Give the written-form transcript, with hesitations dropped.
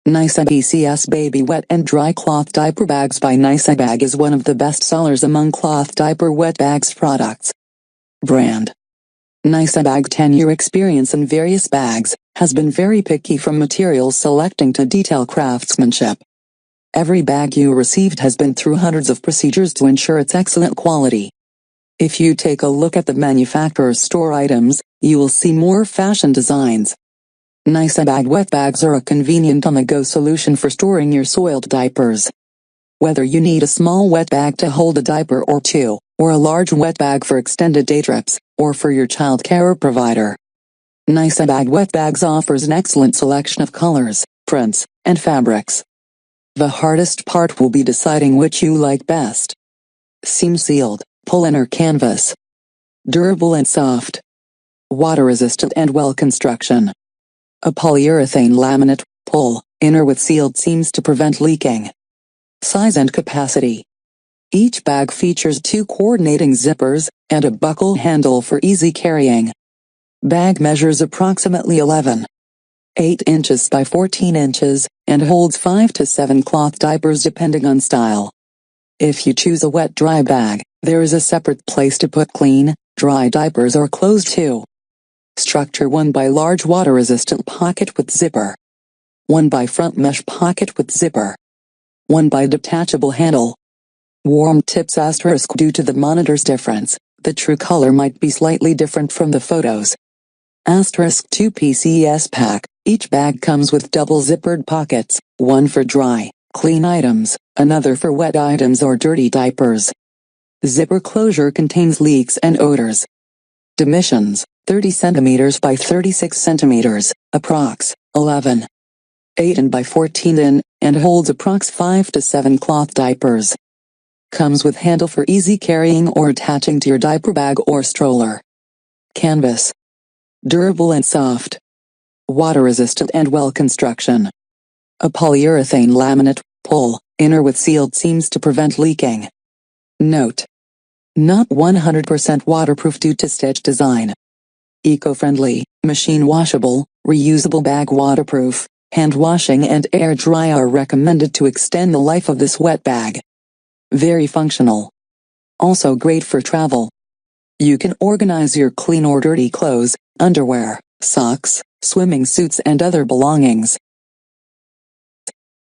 NiceEbag Baby Wet and Dry Cloth Diaper Bags by NiceEbag is one of the best sellers among cloth diaper wet bags products. Brand. NiceEbag 10-year experience in various bags, has been very picky from materials selecting to detail craftsmanship. Every bag you received has been through hundreds of procedures to ensure its excellent quality. If you take a look at the manufacturer's store items, you will see more fashion designs. NiceEbag wet bags are a convenient on-the-go solution for storing your soiled diapers. Whether you need a small wet bag to hold a diaper or two, or a large wet bag for extended day trips, or for your child care provider, NiceEbag wet bags offers an excellent selection of colors, prints, and fabrics. The hardest part will be deciding which you like best. Seam sealed, pull-in or canvas. Durable and soft. Water-resistant and well construction. A polyurethane laminate, pull-inner with sealed seams to prevent leaking. Size and capacity. Each bag features 2 coordinating zippers, and a buckle handle for easy carrying. Bag measures approximately 11.8 inches by 14 inches, and holds 5 to 7 cloth diapers depending on style. If you choose a wet-dry bag, there is a separate place to put clean, dry diapers or clothes too. Structure: 1 by large water-resistant pocket with zipper. 1 by front mesh pocket with zipper. 1 by detachable handle. Warm tips * due to the monitor's difference, the true color might be slightly different from the photos. * 2 PCS pack. Each bag comes with double zippered pockets, one for dry, clean items, another for wet items or dirty diapers. Zipper closure contains leaks and odors. Dimensions: 30 cm by 36 cm, approx. 11.8 in by 14 in, and holds approx 5 to 7 cloth diapers. Comes with handle for easy carrying or attaching to your diaper bag or stroller. Canvas. Durable and soft. Water-resistant and well construction. A polyurethane laminate, pull-inner with sealed seams to prevent leaking. Note: not 100% waterproof due to stitch design. Eco-friendly, machine washable, reusable bag. Waterproof, hand washing and air dry are recommended to extend the life of this wet bag. Very functional. Also great for travel. You can organize your clean or dirty clothes, underwear, socks, swimming suits and other belongings.